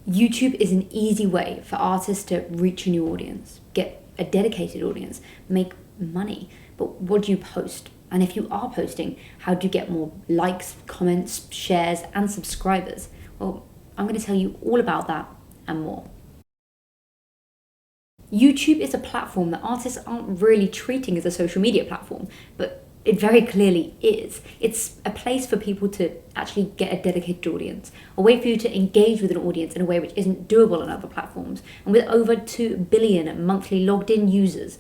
YouTube is an easy way for artists to reach a new audience, get a dedicated audience, make money. But what do you post? And if you are posting, how do you get more likes, comments, shares, and subscribers? Well, I'm going to tell you all about that and more. YouTube is a platform that artists aren't really treating as a social media platform, but it very clearly is. It's a place for people to actually get a dedicated audience, a way for you to engage with an audience in a way which isn't doable on other platforms. And with over 2 billion monthly logged in users,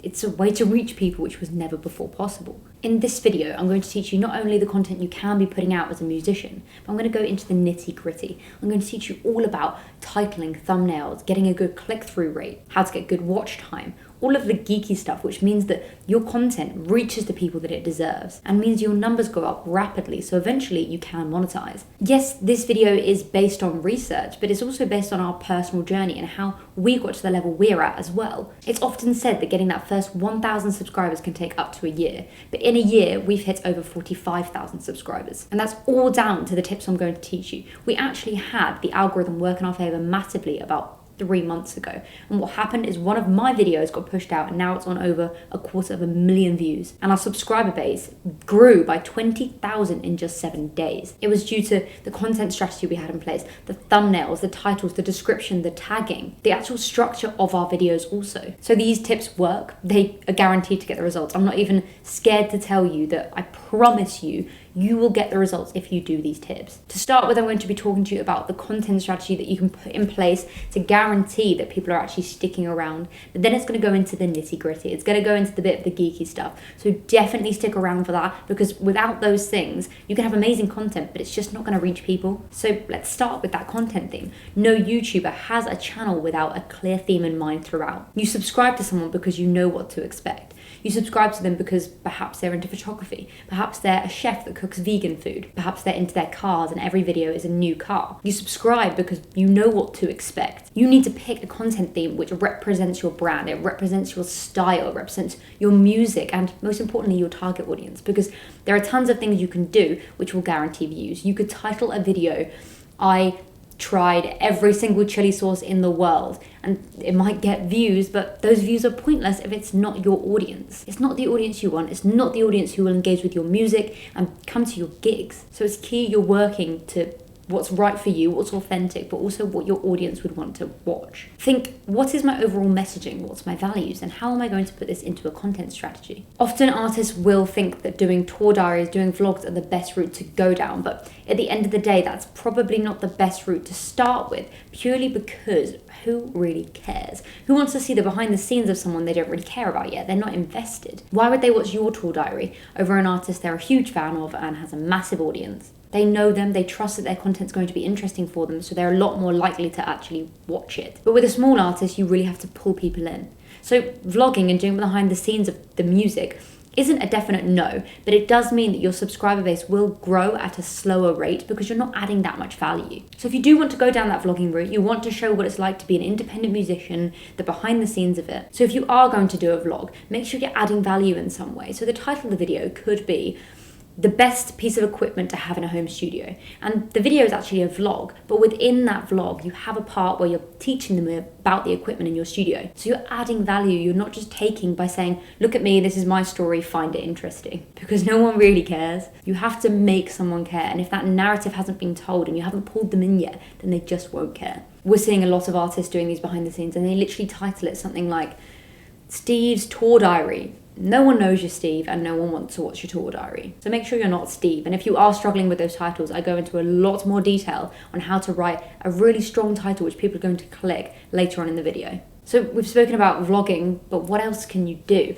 it's a way to reach people which was never before possible. In this video, I'm going to teach you not only the content you can be putting out as a musician, but I'm going to go into the nitty-gritty. I'm going to teach you all about titling, thumbnails, getting a good click-through rate, how to get good watch time, all of the geeky stuff, which means that your content reaches the people that it deserves and means your numbers go up rapidly, so eventually you can monetize. Yes, this video is based on research, but it's also based on our personal journey and how we got to the level we're at as well. It's often said that getting that first 1,000 subscribers can take up to a year, but in a year we've hit over 45,000 subscribers. And that's all down to the tips I'm going to teach you. We actually had the algorithm work in our favor massively about 3 months ago, and what happened is one of my videos got pushed out and now it's on over 250,000 views, and our subscriber base grew by 20,000 in just 7 days. It was due to the content strategy we had in place, the thumbnails, the titles, the description, the tagging, the actual structure of our videos also. So these tips work. They are guaranteed to get the results. I'm not even scared to tell you that I promise you will get the results if you do these tips. To start with, I'm going to be talking to you about the content strategy that you can put in place to guarantee that people are actually sticking around. But then it's going to go into the nitty-gritty. It's going to go into the bit of the geeky stuff. So definitely stick around for that, because without those things, you can have amazing content, but it's just not going to reach people. So let's start with that content theme. No YouTuber has a channel without a clear theme in mind throughout. You subscribe to someone because you know what to expect. You subscribe to them because perhaps they're into photography, perhaps they're a chef that cooks vegan food, perhaps they're into their cars and every video is a new car. You subscribe because you know what to expect. You need to pick a content theme which represents your brand, it represents your style, it represents your music, and most importantly, your target audience, because there are tons of things you can do which will guarantee views. You could title a video, "I tried every single chili sauce in the world," and it might get views, but those views are pointless if it's not your audience. It's not the audience you want. It's not the audience who will engage with your music and come to your gigs. So it's key you're working to what's right for you, what's authentic, but also what your audience would want to watch. Think, what is my overall messaging? What's my values? And how am I going to put this into a content strategy? Often artists will think that doing tour diaries, doing vlogs are the best route to go down, but at the end of the day, that's probably not the best route to start with, purely because who really cares? Who wants to see the behind the scenes of someone they don't really care about yet? They're not invested. Why would they watch your tour diary over an artist they're a huge fan of and has a massive audience? They know them, they trust that their content's going to be interesting for them, so they're a lot more likely to actually watch it. But with a small artist, you really have to pull people in. So vlogging and doing behind the scenes of the music isn't a definite no, but it does mean that your subscriber base will grow at a slower rate because you're not adding that much value. So if you do want to go down that vlogging route, you want to show what it's like to be an independent musician, the behind the scenes of it. So if you are going to do a vlog, make sure you're adding value in some way. So the title of the video could be the best piece of equipment to have in a home studio. And the video is actually a vlog, but within that vlog, you have a part where you're teaching them about the equipment in your studio. So you're adding value. You're not just taking by saying, look at me, this is my story, find it interesting. Because no one really cares. You have to make someone care. And if that narrative hasn't been told and you haven't pulled them in yet, then they just won't care. We're seeing a lot of artists doing these behind the scenes and they literally title it something like Steve's Tour Diary. No one knows you're Steve and no one wants to watch your tour diary. So make sure you're not Steve. And if you are struggling with those titles, I go into a lot more detail on how to write a really strong title which people are going to click later on in the video. So we've spoken about vlogging, but what else can you do?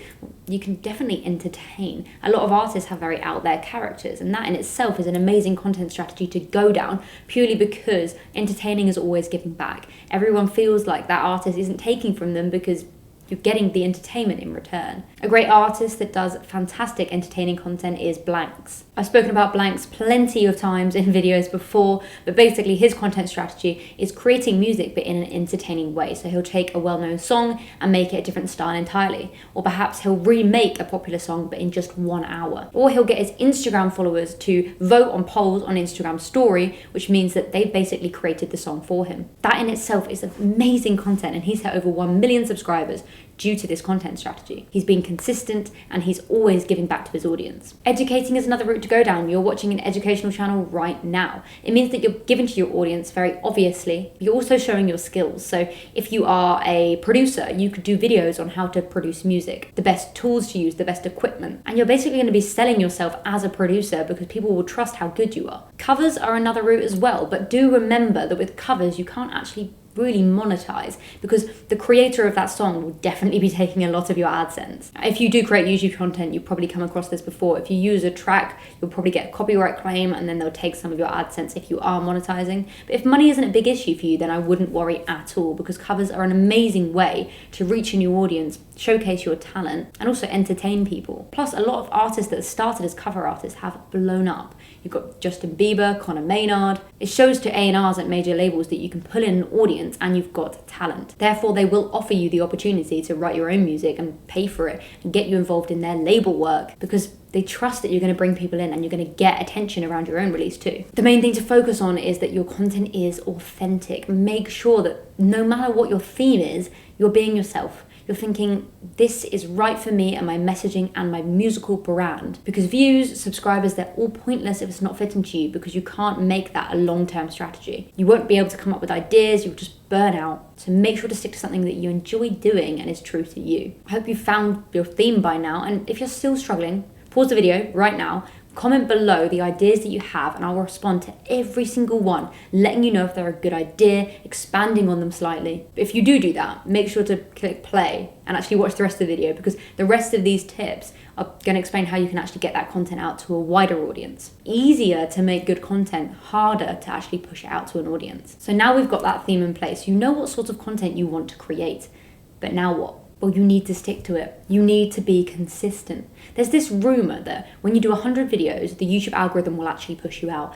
You can definitely entertain. A lot of artists have very out there characters, and that in itself is an amazing content strategy to go down, purely because entertaining is always giving back. Everyone feels like that artist isn't taking from them because You're getting the entertainment in return. A great artist that does fantastic entertaining content is Blanks. I've spoken about Blanks plenty of times in videos before, but basically his content strategy is creating music but in an entertaining way. So he'll take a well-known song and make it a different style entirely. Or perhaps he'll remake a popular song but in just 1 hour. Or he'll get his Instagram followers to vote on polls on Instagram story, which means that they've basically created the song for him. That in itself is amazing content, and he's hit over 1 million subscribers due to this content strategy. He's been consistent and he's always giving back to his audience. Educating is another route to go down. You're watching an educational channel right now. It means that you're giving to your audience very obviously, but you're also showing your skills. So if you are a producer, you could do videos on how to produce music, the best tools to use, the best equipment, and you're basically going to be selling yourself as a producer because people will trust how good you are. Covers are another route as well, but do remember that with covers, you can't actually really monetize because the creator of that song will definitely be taking a lot of your AdSense. If you do create YouTube content, you've probably come across this before. If you use a track, you'll probably get a copyright claim and then they'll take some of your AdSense if you are monetizing. But if money isn't a big issue for you, then I wouldn't worry at all because covers are an amazing way to reach a new audience, showcase your talent, and also entertain people. Plus, a lot of artists that started as cover artists have blown up. You've got Justin Bieber, Conor Maynard. It shows to A&Rs at major labels that you can pull in an audience and you've got talent. Therefore, they will offer you the opportunity to write your own music and pay for it and get you involved in their label work because they trust that you're going to bring people in and you're going to get attention around your own release too. The main thing to focus on is that your content is authentic. Make sure that no matter what your theme is, you're being yourself. You're thinking, this is right for me and my messaging and my musical brand. Because views, subscribers, they're all pointless if it's not fitting to you because you can't make that a long-term strategy. You won't be able to come up with ideas, you'll just burn out. So make sure to stick to something that you enjoy doing and is true to you. I hope you've found your theme by now, and if you're still struggling, pause the video right now, comment below the ideas that you have and I'll respond to every single one, letting you know if they're a good idea, expanding on them slightly. If you do that, make sure to click play and actually watch the rest of the video because the rest of these tips are going to explain how you can actually get that content out to a wider audience. Easier to make good content, harder to actually push it out to an audience. So now we've got that theme in place, you know what sort of content you want to create, but now what? Well, you need to stick to it. You need to be consistent. There's this rumor that when you do 100 videos, the YouTube algorithm will actually push you out.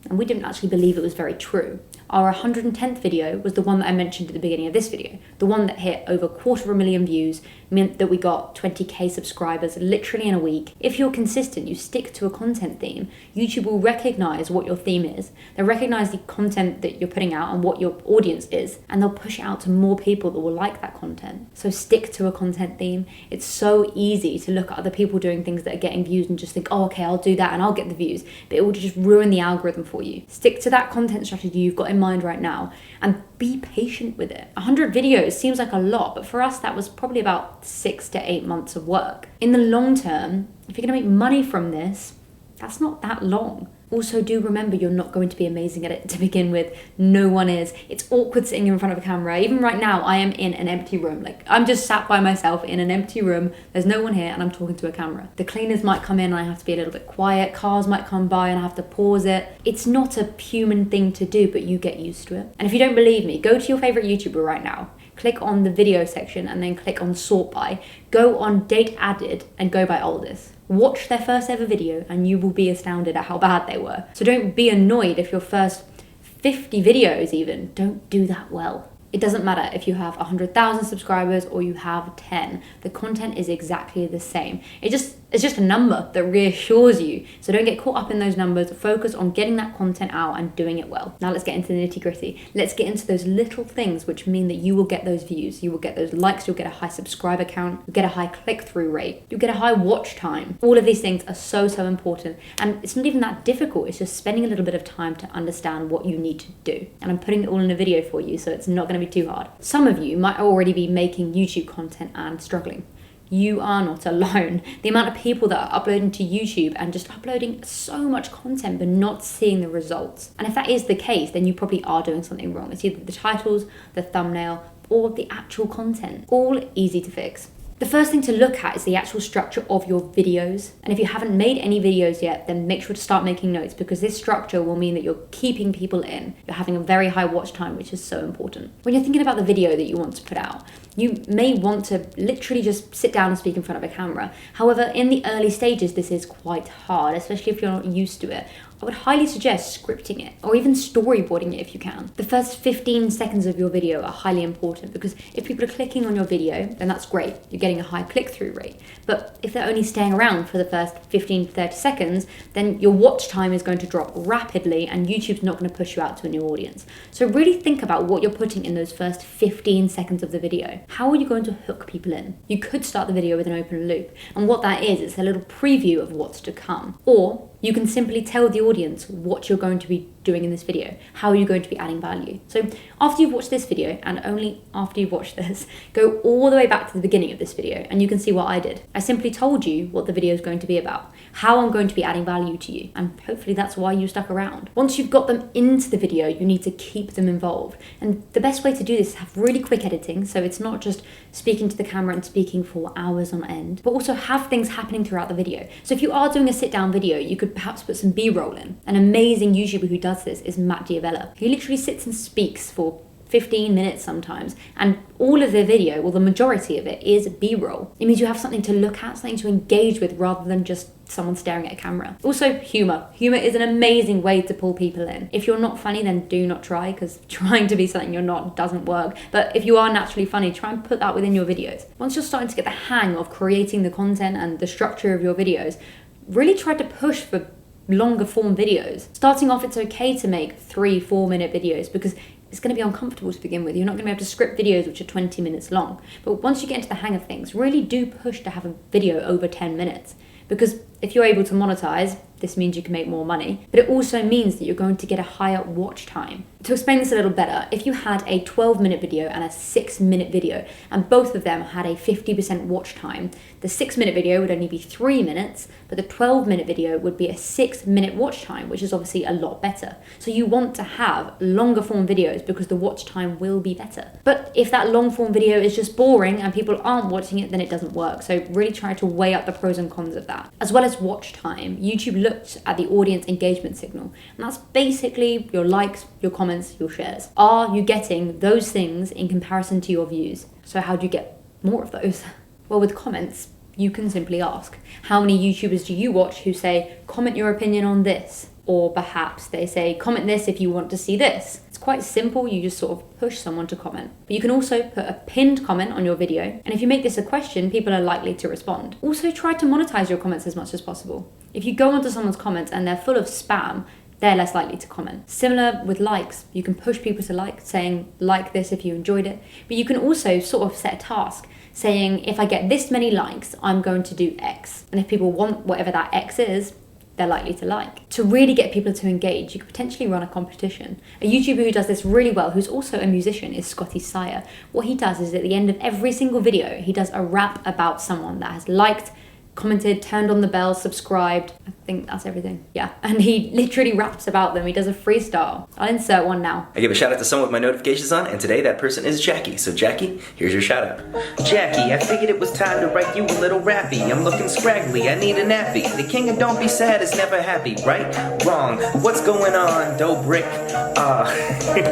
And we didn't actually believe it was very true. Our 110th video was the one that I mentioned at the beginning of this video. The one that hit over 250,000 views, meant that we got 20k subscribers literally in a week. If you're consistent, you stick to a content theme, YouTube will recognize what your theme is. They'll recognize the content that you're putting out and what your audience is, and they'll push it out to more people that will like that content. So stick to a content theme. It's so easy to look at other people doing things that are getting views and just think, oh, okay, I'll do that and I'll get the views. But it will just ruin the algorithm for you. Stick to that content strategy you've got in mind right now and be patient with it. 100 videos seems like a lot, but for us that was probably about 6 to 8 months of work. In the long term, if you're gonna make money from this, that's not that long. Also, do remember you're not going to be amazing at it to begin with. No one is. It's awkward sitting in front of a camera. Even right now, I am in an empty room. Like, I'm just sat by myself in an empty room. There's no one here and I'm talking to a camera. The cleaners might come in and I have to be a little bit quiet. Cars might come by and I have to pause it. It's not a human thing to do, but you get used to it. And if you don't believe me, go to your favorite YouTuber right now. Click on the video section and then click on sort by. Go on date added and go by oldest. Watch their first ever video and you will be astounded at how bad they were. So don't be annoyed if your first 50 videos even don't do that well. It doesn't matter if you have 100,000 subscribers or you have 10. The content is exactly the same. It's just a number that reassures you. So don't get caught up in those numbers. Focus on getting that content out and doing it well. Now let's get into the nitty-gritty. Let's get into those little things which mean that you will get those views, you will get those likes, you'll get a high subscriber count, you'll get a high click-through rate, you'll get a high watch time. All of these things are so important. And it's not even that difficult. It's just spending a little bit of time to understand what you need to do. And I'm putting it all in a video for you, so it's not going to be too hard. Some of you might already be making YouTube content and struggling. You are not alone. The amount of people that are uploading to YouTube and just uploading so much content but not seeing the results. And if that is the case, then you probably are doing something wrong. It's either the titles, the thumbnail, or the actual content. All easy to fix. The first thing to look at is the actual structure of your videos. And if you haven't made any videos yet, then make sure to start making notes, because this structure will mean that you're keeping people in. You're having a very high watch time, which is so important. When you're thinking about the video that you want to put out, you may want to literally just sit down and speak in front of a camera. However, in the early stages, this is quite hard, especially if you're not used to it. I would highly suggest scripting it or even storyboarding it if you can. The first 15 seconds of your video are highly important, because if people are clicking on your video, then that's great. You're getting a high click-through rate. But if they're only staying around for the first 15 to 30 seconds, then your watch time is going to drop rapidly and YouTube's not going to push you out to a new audience. So really think about what you're putting in those first 15 seconds of the video. How are you going to hook people in? You could start the video with an open loop. And what that is, it's a little preview of what's to come. Or you can simply tell the audience what you're going to be doing in this video, how you're going to be adding value. So after you've watched this video, and only after you've watched this, go all the way back to the beginning of this video and you can see what I did. I simply told you what the video is going to be about, how I'm going to be adding value to you, and hopefully that's why you stuck around. Once you've got them into the video, you need to keep them involved. And the best way to do this is have really quick editing, so it's not just speaking to the camera and speaking for hours on end, but also have things happening throughout the video. So if you are doing a sit-down video, you could perhaps put some B-roll in. An amazing YouTuber who does this is Maddy. He literally sits and speaks for 15 minutes sometimes, and all of their video, well, the majority of it is B-roll. It means you have something to look at, something to engage with, rather than just someone staring at a camera. Also, humor. Humor is an amazing way to pull people in. If you're not funny, then do not try, because trying to be something you're not doesn't work. But if you are naturally funny, try and put that within your videos. Once you're starting to get the hang of creating the content and the structure of your videos, really try to push for longer form videos. Starting off, it's okay to make 3-4 minute videos, because it's going to be uncomfortable to begin with. You're not going to be able to script videos which are 20 minutes long. But once you get into the hang of things, really do push to have a video over 10 minutes. Because if you're able to monetize, this means you can make more money, but it also means that you're going to get a higher watch time. To explain this a little better, if you had a 12-minute video and a 6-minute video, and both of them had a 50% watch time, the 6-minute video would only be 3 minutes, but the 12-minute video would be a 6-minute watch time, which is obviously a lot better. So you want to have longer form videos because the watch time will be better. But if that long form video is just boring and people aren't watching it, then it doesn't work. So really try to weigh up the pros and cons of that. As well as watch time, YouTube looked at the audience engagement signal, and that's basically your likes, your comments, your shares. Are you getting those things in comparison to your views? So how do you get more of those? Well, with comments, you can simply ask, how many YouTubers do you watch who say, comment your opinion on this? Or perhaps they say, comment this if you want to see this. It's quite simple, you just sort of push someone to comment. But you can also put a pinned comment on your video, and if you make this a question, people are likely to respond. Also try to monetize your comments as much as possible. If you go onto someone's comments and they're full of spam, they're less likely to comment. Similar with likes, you can push people to like, saying like this if you enjoyed it, but you can also sort of set a task saying, if I get this many likes, I'm going to do X. And if people want whatever that X is, they're likely to like. To really get people to engage, you could potentially run a competition. A YouTuber who does this really well, who's also a musician, is Scotty Sire. What he does is at the end of every single video, he does a rap about someone that has liked, commented, turned on the bell, subscribed. I think that's everything. Yeah. And he literally raps about them. He does a freestyle. I'll insert one now. I give a shout out to someone with my notifications on, and today that person is Jackie. So Jackie, here's your shout out. Jackie, I figured it was time to write you a little rappy. I'm looking scraggly, I need a nappy. The king of don't be sad is never happy, right? Wrong. What's going on, dope brick?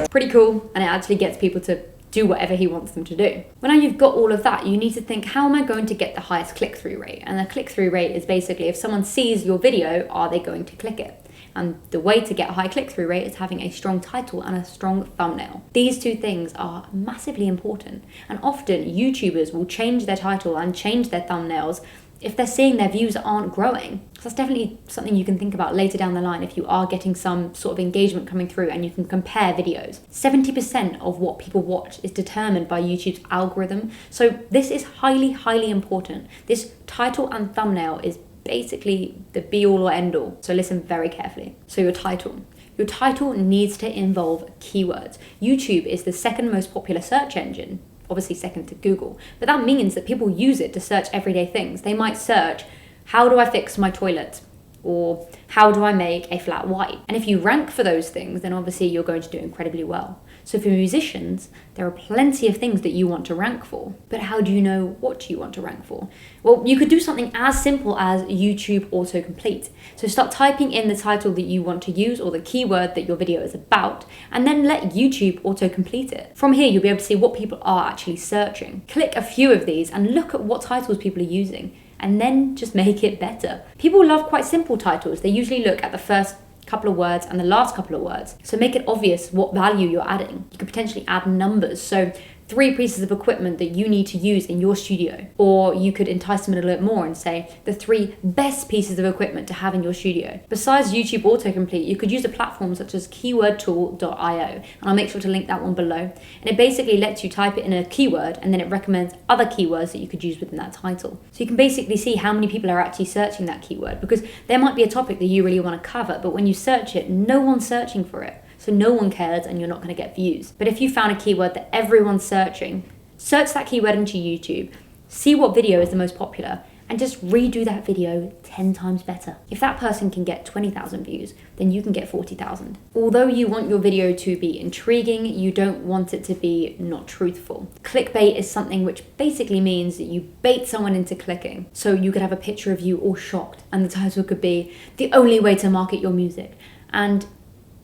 Pretty cool, and it actually gets people to do whatever he wants them to do. Well, now you've got all of that, you need to think, how am I going to get the highest click-through rate? And the click-through rate is basically, if someone sees your video, are they going to click it? And the way to get a high click-through rate is having a strong title and a strong thumbnail. These two things are massively important. And often YouTubers will change their title and change their thumbnails if they're seeing their views aren't growing. So that's definitely something you can think about later down the line if you are getting some sort of engagement coming through and you can compare videos. 70% of what people watch is determined by YouTube's algorithm. So this is highly, highly important. This title and thumbnail is basically the be-all or end-all. So listen very carefully. So your title. Your title needs to involve keywords. YouTube is the second most popular search engine, obviously second to Google, but that means that people use it to search everyday things. They might search, how do I fix my toilet? Or how do I make a flat white? And if you rank for those things, then obviously you're going to do incredibly well. So for musicians, there are plenty of things that you want to rank for. But how do you know what you want to rank for? Well, you could do something as simple as YouTube autocomplete. So start typing in the title that you want to use or the keyword that your video is about, and then let YouTube autocomplete it. From here, you'll be able to see what people are actually searching. Click a few of these and look at what titles people are using, and then just make it better. People love quite simple titles. They usually look at the first couple of words and the last couple of words. So make it obvious what value you're adding. You could potentially add numbers. So 3 pieces of equipment that you need to use in your studio. Or you could entice them a little bit more and say the 3 best pieces of equipment to have in your studio. Besides YouTube autocomplete, you could use a platform such as keywordtool.io, and I'll make sure to link that one below. And it basically lets you type it in a keyword, and then it recommends other keywords that you could use within that title. So you can basically see how many people are actually searching that keyword, because there might be a topic that you really want to cover, but when you search it, no one's searching for it. So no one cares and you're not going to get views. But if you found a keyword that everyone's searching, search that keyword into YouTube, see what video is the most popular, and just redo that video 10 times better. If that person can get 20,000 views, then you can get 40,000. Although you want your video to be intriguing, you don't want it to be not truthful. Clickbait is something which basically means that you bait someone into clicking. So you could have a picture of you all shocked, and the title could be "The Only Way to Market Your Music." And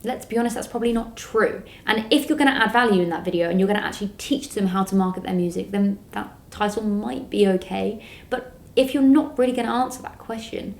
let's be honest, that's probably not true. And if you're going to add value in that video and you're going to actually teach them how to market their music, then that title might be okay. But if you're not really going to answer that question,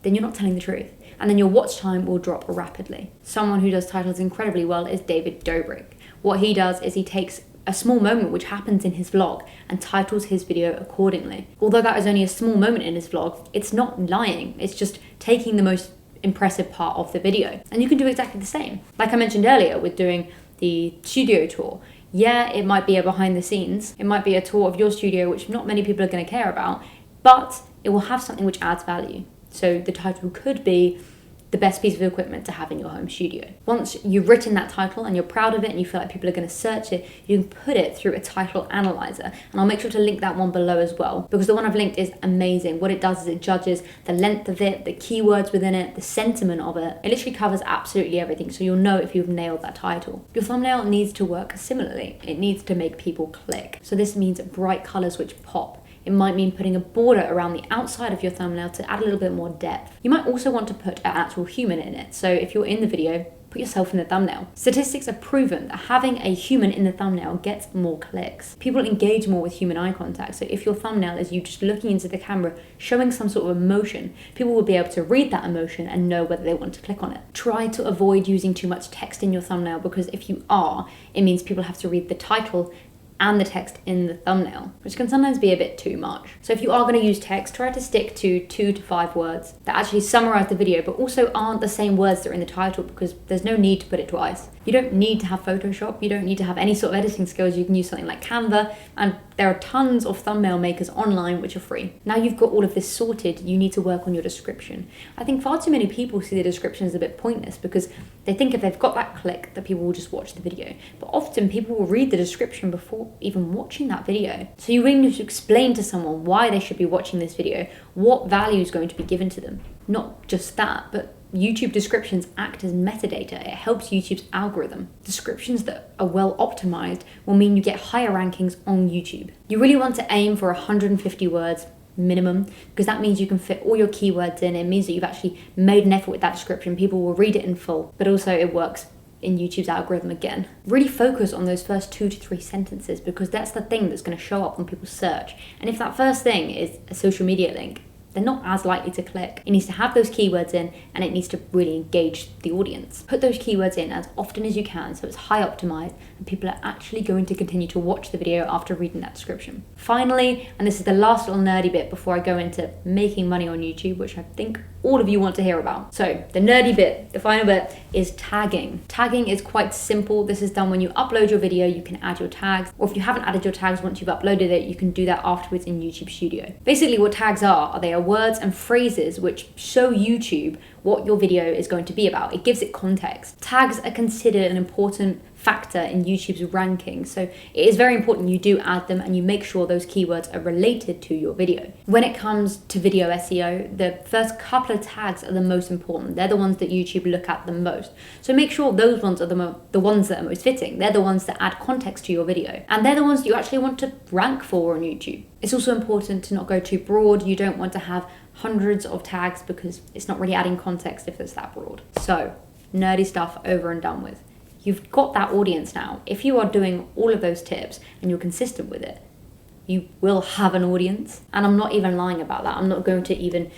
then you're not telling the truth. And then your watch time will drop rapidly. Someone who does titles incredibly well is David Dobrik. What he does is he takes a small moment which happens in his vlog and titles his video accordingly. Although that is only a small moment in his vlog, it's not lying. It's just taking the most impressive part of the video. And you can do exactly the same. Like I mentioned earlier with doing the studio tour. Yeah, it might be a behind the scenes. It might be a tour of your studio, which not many people are going to care about, but it will have something which adds value. So the title could be the best piece of equipment to have in your home studio. Once you've written that title and you're proud of it and you feel like people are going to search it, you can put it through a title analyzer. And I'll make sure to link that one below as well, because the one I've linked is amazing. What it does is it judges the length of it, the keywords within it, the sentiment of it. It literally covers absolutely everything, so you'll know if you've nailed that title. Your thumbnail needs to work similarly. It needs to make people click. So this means bright colors which pop. It might mean putting a border around the outside of your thumbnail to add a little bit more depth. You might also want to put an actual human in it. So if you're in the video, put yourself in the thumbnail. Statistics have proven that having a human in the thumbnail gets more clicks. People engage more with human eye contact. So if your thumbnail is you just looking into the camera, showing some sort of emotion, people will be able to read that emotion and know whether they want to click on it. Try to avoid using too much text in your thumbnail, because if you are, it means people have to read the title and the text in the thumbnail, which can sometimes be a bit too much. So if you are going to use text, try to stick to 2 to 5 words that actually summarize the video, but also aren't the same words that are in the title, because there's no need to put it twice. You don't need to have Photoshop, you don't need to have any sort of editing skills. You can use something like Canva, and there are tons of thumbnail makers online which are free. Now you've got all of this sorted, you need to work on your description. I think far too many people see the description as a bit pointless, because they think if they've got that click that people will just watch the video. But often people will read the description before even watching that video. So you really need to explain to someone why they should be watching this video, what value is going to be given to them. Not just that, but YouTube descriptions act as metadata. It helps YouTube's algorithm. Descriptions that are well optimized will mean you get higher rankings on YouTube. You really want to aim for 150 words minimum, because that means you can fit all your keywords in. It means that you've actually made an effort with that description. People will read it in full, but also it works in YouTube's algorithm again. Really focus on those first 2 to 3 sentences, because that's the thing that's going to show up when people search. And if that first thing is a social media link, they're not as likely to click. It needs to have those keywords in, and it needs to really engage the audience. Put those keywords in as often as you can so it's high optimized and people are actually going to continue to watch the video after reading that description. Finally, and this is the last little nerdy bit before I go into making money on YouTube, which I think all of you want to hear about. So the nerdy bit, the final bit, is tagging. Tagging is quite simple. This is done when you upload your video, you can add your tags, or if you haven't added your tags once you've uploaded it, you can do that afterwards in YouTube Studio. Basically what tags are they are words and phrases which show YouTube what your video is going to be about. It gives it context. Tags are considered an important factor in YouTube's ranking, so it is very important you do add them and you make sure those keywords are related to your video. When it comes to video SEO, the first couple of tags are the most important. They're the ones that YouTube look at the most. So make sure those ones are the ones that are most fitting. They're the ones that add context to your video, and they're the ones that you actually want to rank for on YouTube. It's also important to not go too broad. You don't want to have hundreds of tags because it's not really adding context if it's that broad. So, nerdy stuff over and done with. You've got that audience now. If you are doing all of those tips and you're consistent with it, you will have an audience. And I'm not even lying about that. I'm not going to even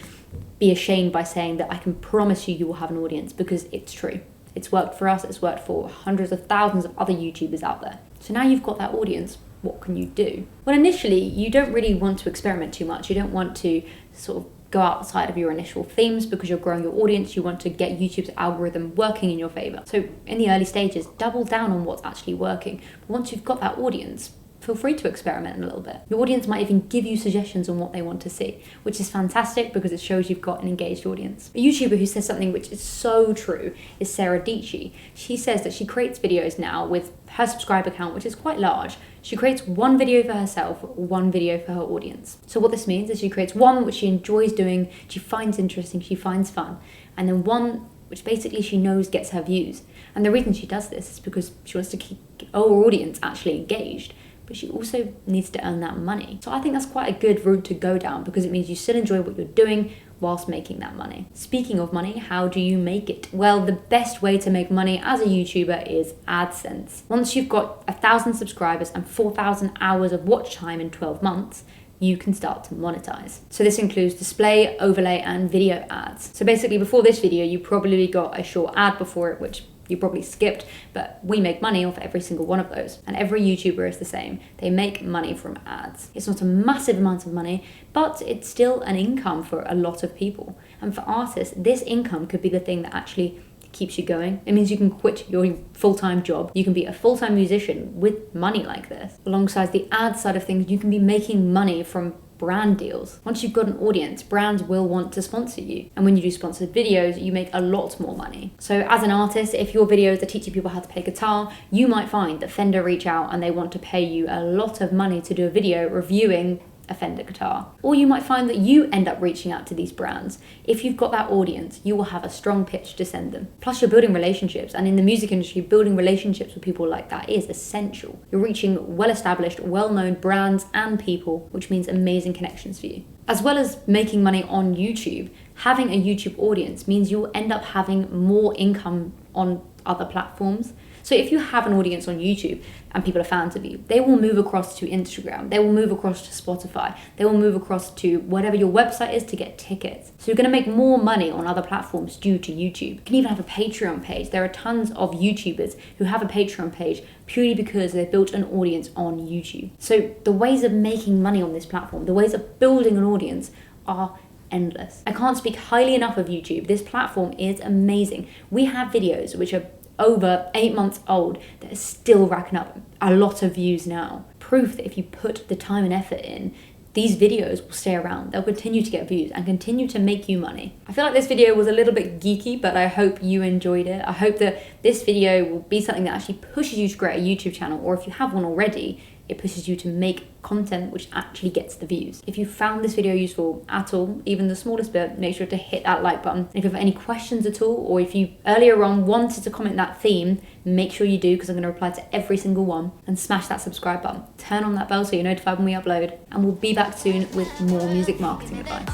be ashamed by saying that I can promise you will have an audience, because it's true. It's worked for us. It's worked for hundreds of thousands of other YouTubers out there. So now you've got that audience. What can you do? Well, initially, you don't really want to experiment too much. You don't want to sort of go outside of your initial themes because you're growing your audience. You want to get YouTube's algorithm working in your favor. So in the early stages, double down on what's actually working. But once you've got that audience, feel free to experiment a little bit. Your audience might even give you suggestions on what they want to see, which is fantastic because it shows you've got an engaged audience. A YouTuber who says something which is so true is Sarah Dietschy. She says that she creates videos now with her subscriber count, which is quite large. She creates one video for herself, one video for her audience. So what this means is she creates one which she enjoys doing, she finds interesting, she finds fun, and then one which basically she knows gets her views. And the reason she does this is because she wants to keep her audience actually engaged, but she also needs to earn that money. So I think that's quite a good route to go down, because it means you still enjoy what you're doing whilst making that money. Speaking of money, how do you make it? Well, the best way to make money as a YouTuber is AdSense. Once you've got 1,000 subscribers and 4,000 hours of watch time in 12 months, you can start to monetize. So this includes display, overlay, and video ads. So basically before this video, you probably got a short ad before it, which you probably skipped, but we make money off every single one of those. And every YouTuber is the same. They make money from ads. It's not a massive amount of money, but it's still an income for a lot of people. And for artists, this income could be the thing that actually keeps you going. It means you can quit your full-time job. You can be a full-time musician with money like this. Alongside the ad side of things, you can be making money from brand deals. Once you've got an audience, brands will want to sponsor you. And when you do sponsored videos, you make a lot more money. So as an artist, if your videos are teaching people how to play guitar, you might find that Fender reach out and they want to pay you a lot of money to do a video reviewing a Fender guitar. Or you might find that you end up reaching out to these brands. If you've got that audience, you will have a strong pitch to send them. Plus you're building relationships, and in the music industry, building relationships with people like that is essential. You're reaching well-established, well-known brands and people, which means amazing connections for you. As well as making money on YouTube, having a YouTube audience means you'll end up having more income on other platforms. So if you have an audience on YouTube and people are fans of you, they will move across to Instagram, they will move across to Spotify, they will move across to whatever your website is to get tickets. So you're going to make more money on other platforms due to YouTube. You can even have a Patreon page. There are tons of YouTubers who have a Patreon page purely because they built an audience on YouTube. So the ways of making money on this platform, the ways of building an audience are endless. I can't speak highly enough of YouTube. This platform is amazing. We have videos which are over 8 months old that are still racking up a lot of views now. Proof that if you put the time and effort in, these videos will stay around. They'll continue to get views and continue to make you money. I feel like this video was a little bit geeky, but I hope you enjoyed it. I hope that this video will be something that actually pushes you to create a YouTube channel, or if you have one already, it pushes you to make content which actually gets the views. If you found this video useful at all, even the smallest bit, make sure to hit that like button. If you have any questions at all, or if you earlier on wanted to comment that theme, make sure you do, because I'm going to reply to every single one. And smash that subscribe button. Turn on that bell so you're notified when we upload. And we'll be back soon with more music marketing advice.